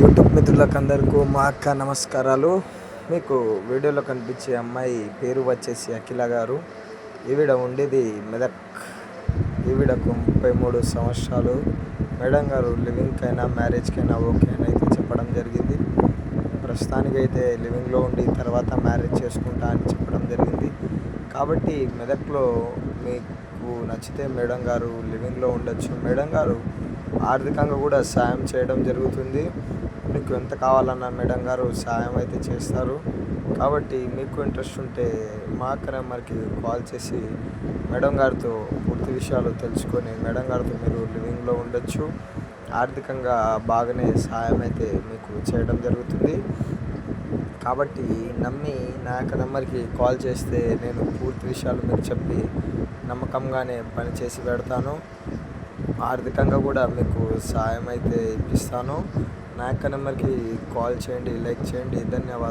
YouTube మిత్రులకు అందరికీ మా అక్క నమస్కారాలు. మీకు వీడియోలో కనిపించే అమ్మాయి పేరు వచ్చేసి అఖిల గారు. ఈవిడ ఉండేది మెదక్. ఈవిడకు 33 సంవత్సరాలు. మేడం గారు లివింగ్కైనా మ్యారేజ్కైనా ఓకే అని అయితే చెప్పడం జరిగింది. ప్రస్తుతానికైతే లివింగ్లో ఉండి తర్వాత మ్యారేజ్ చేసుకుంటా అని చెప్పడం జరిగింది. కాబట్టి మెదక్లో మీకు నచ్చితే మేడం గారు లివింగ్లో ఉండొచ్చు. మేడం గారు ఆర్థికంగా కూడా సాయం చేయడం జరుగుతుంది. మీకు ఎంత కావాలన్నా మేడం గారు సాయం అయితే చేస్తారు. కాబట్టి మీకు ఇంట్రెస్ట్ ఉంటే మా అక్క నెంబర్కి కాల్ చేసి మేడం గారితో పూర్తి విషయాలు తెలుసుకొని మేడం గారితో మీరు లివింగ్లో ఉండొచ్చు. ఆర్థికంగా బాగానే సహాయం అయితే మీకు చేయడం జరుగుతుంది. కాబట్టి నమ్మి నా యొక్క నెంబర్కి కాల్ చేస్తే నేను పూర్తి విషయాలు మీకు చెప్పి నమ్మకంగానే పని చేసి పెడతాను. ఆర్థికంగా కూడా మీకు సాయం అయితే ఇప్పిస్తాను. నా యొక్క నెంబర్కి కాల్ చేయండి, లైక్ చేయండి. ధన్యవాదాలు.